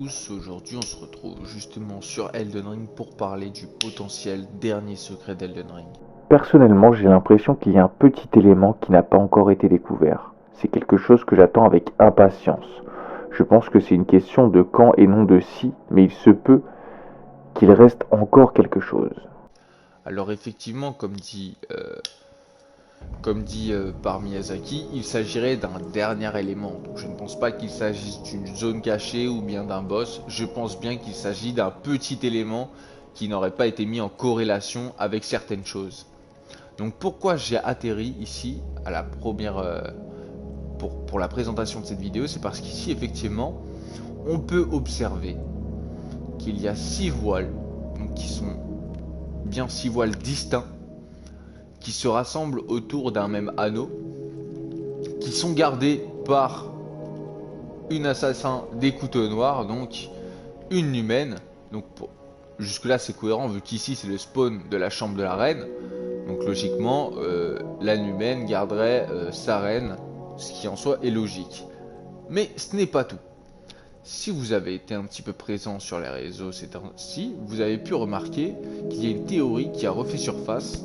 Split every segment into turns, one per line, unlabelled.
Tous, aujourd'hui on se retrouve justement sur Elden Ring pour parler du potentiel dernier secret d'Elden Ring.
Personnellement, j'ai l'impression qu'il y a un petit élément qui n'a pas encore été découvert. C'est quelque chose que j'attends avec impatience. Je pense que c'est une question de quand et non de si, mais il se peut qu'il reste encore quelque chose.
Alors effectivement, comme dit par Miyazaki, il s'agirait d'un dernier élément. Donc je ne pense pas qu'il s'agisse d'une zone cachée ou bien d'un boss. Je pense bien qu'il s'agit d'un petit élément qui n'aurait pas été mis en corrélation avec certaines choses. Donc pourquoi j'ai atterri ici à la première pour la présentation de cette vidéo, c'est parce qu'ici effectivement on peut observer qu'il y a 6 voiles, donc qui sont bien 6 voiles distincts, qui se rassemblent autour d'un même anneau, qui sont gardés par une assassin des couteaux noirs, donc une humaine. Donc jusque là c'est cohérent vu qu'ici c'est le spawn de la chambre de la reine. Donc logiquement la humaine garderait sa reine, ce qui en soi est logique. Mais ce n'est pas tout. Si vous avez été un petit peu présent sur les réseaux ces temps-ci, vous avez pu remarquer qu'il y a une théorie qui a refait surface,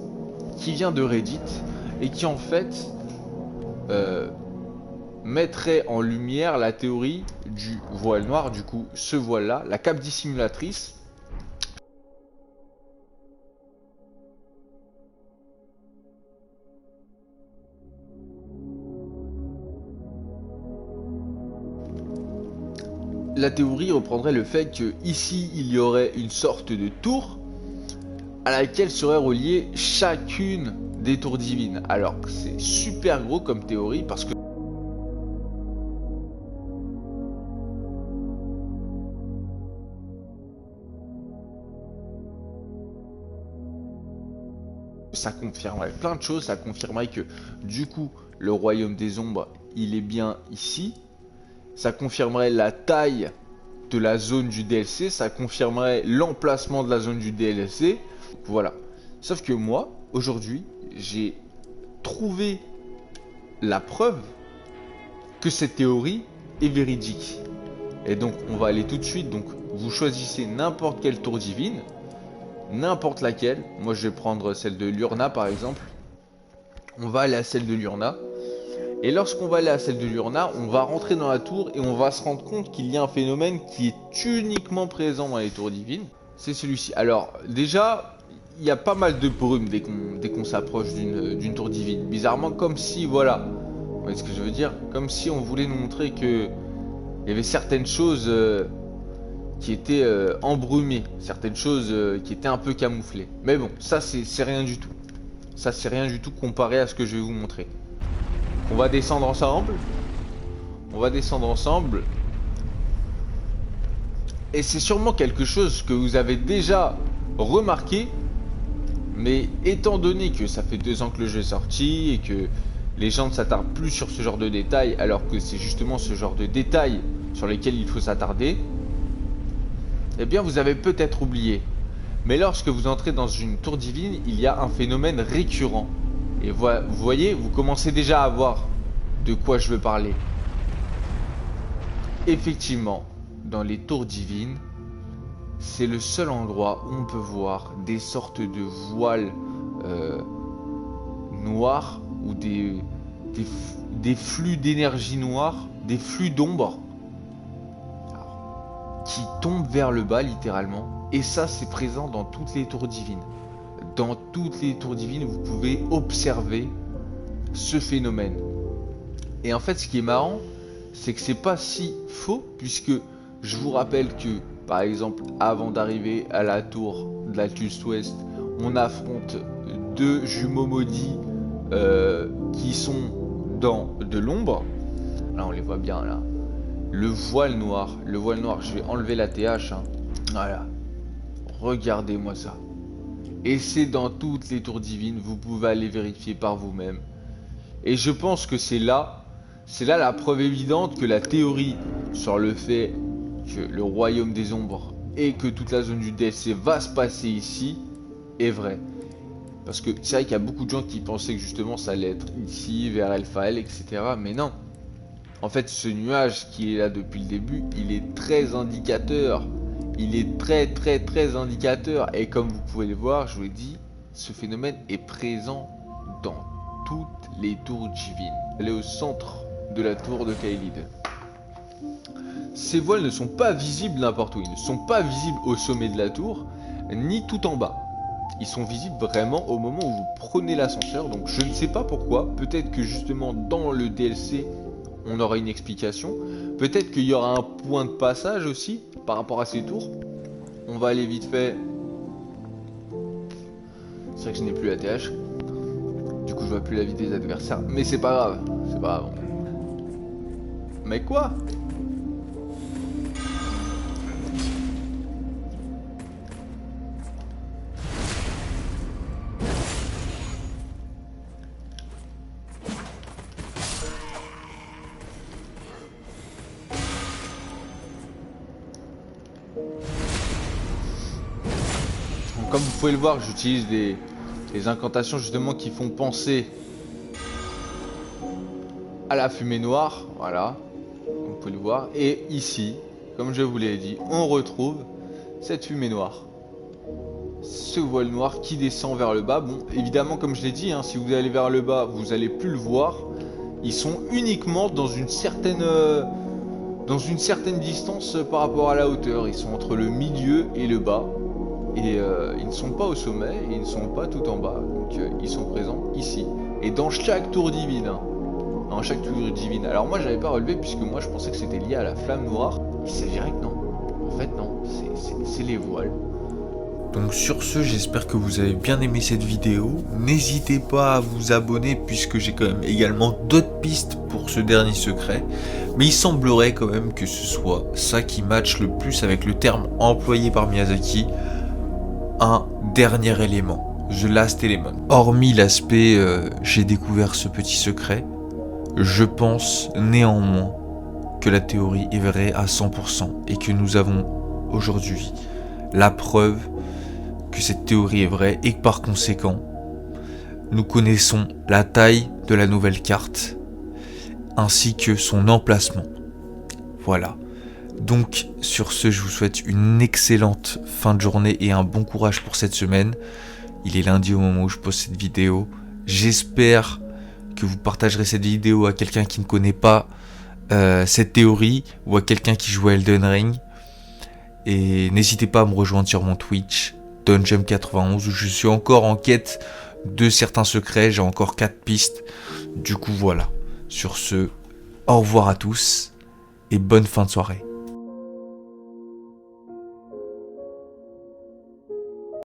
qui vient de Reddit, et qui en fait euh, mettrait en lumière la théorie du voile noir. Du coup, ce voile-là, la cape dissimulatrice, la théorie reprendrait le fait que ici il y aurait une sorte de tour à laquelle serait reliée chacune des tours divines. Alors que c'est super gros comme théorie parce que ça confirmerait plein de choses. Ça confirmerait que du coup le royaume des ombres il est bien ici. Ça confirmerait la taille de la zone du DLC, ça confirmerait l'emplacement de la zone du DLC. Voilà. Sauf que moi, aujourd'hui, j'ai trouvé la preuve que cette théorie est véridique. Et donc, on va aller tout de suite. Donc, vous choisissez n'importe quelle tour divine, n'importe laquelle. Moi, je vais prendre celle de Lurna, par exemple. On va aller à celle de Lurna. Et lorsqu'on va aller à celle de Lurna, on va rentrer dans la tour et on va se rendre compte qu'il y a un phénomène qui est uniquement présent dans les tours divines. C'est celui-ci. Alors, déjà, il y a pas mal de brume dès qu'on s'approche d'une tour divine. Bizarrement, comme si, voilà, vous voyez ce que je veux dire? Comme si on voulait nous montrer que il y avait certaines choses qui étaient embrumées, certaines choses qui étaient un peu camouflées. Mais bon, ça c'est rien du tout. Ça c'est rien du tout comparé à ce que je vais vous montrer. On va descendre ensemble. On va descendre ensemble. Et c'est sûrement quelque chose que vous avez déjà remarqué. Mais étant donné que ça fait 2 ans que le jeu est sorti et que les gens ne s'attardent plus sur ce genre de détails, alors que c'est justement ce genre de détails sur lesquels il faut s'attarder, eh bien vous avez peut-être oublié. Mais lorsque vous entrez dans une tour divine, il y a un phénomène récurrent. Et vous voyez, vous commencez déjà à voir de quoi je veux parler. Effectivement, dans les tours divines, c'est le seul endroit où on peut voir des sortes de voiles noirs ou des flux d'énergie noire, des flux d'ombre qui tombent vers le bas littéralement. Et ça, c'est présent dans toutes les tours divines. Dans toutes les tours divines, vous pouvez observer ce phénomène. Et en fait, ce qui est marrant, c'est que c'est pas si faux, puisque je vous rappelle que, par exemple, avant d'arriver à la tour de l'Altus Ouest, on affronte 2 jumeaux maudits qui sont dans de l'ombre. Là, on les voit bien, là. Le voile noir, je vais enlever la TH. Hein. Voilà. Regardez-moi ça. Et c'est dans toutes les tours divines, vous pouvez aller vérifier par vous-même. Et je pense que c'est là la preuve évidente que la théorie sur le fait que le royaume des ombres et que toute la zone du DLC va se passer ici est vraie. Parce que c'est vrai qu'il y a beaucoup de gens qui pensaient que justement ça allait être ici, vers Elphael, etc. Mais non. En fait, ce nuage qui est là depuis le début, il est très indicateur. Il est très indicateur. Et comme vous pouvez le voir, je vous l'ai dit, ce phénomène est présent dans toutes les tours divines. Elle est au centre de la tour de Caelid. Ces voiles ne sont pas visibles n'importe où. Ils ne sont pas visibles au sommet de la tour, ni tout en bas. Ils sont visibles vraiment au moment où vous prenez l'ascenseur. Donc je ne sais pas pourquoi. Peut-être que justement dans le DLC, on aura une explication. Peut-être qu'il y aura un point de passage aussi par rapport à ces tours. On va aller vite fait. C'est vrai que je n'ai plus la TH. Du coup je vois plus la vie des adversaires. Mais c'est pas grave. C'est pas grave. Mais quoi ? Donc, comme vous pouvez le voir, j'utilise des incantations justement qui font penser à la fumée noire, voilà, vous pouvez le voir. Et ici, comme je vous l'ai dit, on retrouve cette fumée noire, ce voile noir qui descend vers le bas. Bon, évidemment, comme je l'ai dit, si vous allez vers le bas, vous allez plus le voir. Ils sont uniquement dans une certaine distance par rapport à la hauteur. Ils sont entre le milieu et le bas. Et ils ne sont pas au sommet et ils ne sont pas tout en bas. Donc ils sont présents ici. Et dans chaque tour divine. Dans chaque tour divine. Alors moi j'avais pas relevé puisque moi je pensais que c'était lié à la flamme noire. Il s'agirait que non. En fait non. C'est les voiles.
Donc sur ce, j'espère que vous avez bien aimé cette vidéo. N'hésitez pas à vous abonner puisque j'ai quand même également d'autres pistes pour ce dernier secret. Mais il semblerait quand même que ce soit ça qui matche le plus avec le terme employé par Miyazaki. Un dernier élément, The Last Element. Hormis l'aspect j'ai découvert ce petit secret, je pense néanmoins que la théorie est vraie à 100% et que nous avons aujourd'hui la preuve que cette théorie est vraie et que par conséquent, nous connaissons la taille de la nouvelle carte ainsi que son emplacement. Voilà. Donc sur ce, je vous souhaite une excellente fin de journée et un bon courage pour cette semaine. Il est lundi au moment où je poste cette vidéo. J'espère que vous partagerez cette vidéo à quelqu'un qui ne connaît pas cette théorie ou à quelqu'un qui joue à Elden Ring. Et n'hésitez pas à me rejoindre sur mon Twitch, Donjem91, où je suis encore en quête de certains secrets. J'ai encore 4 pistes. Du coup voilà. Sur ce, au revoir à tous et bonne fin de soirée.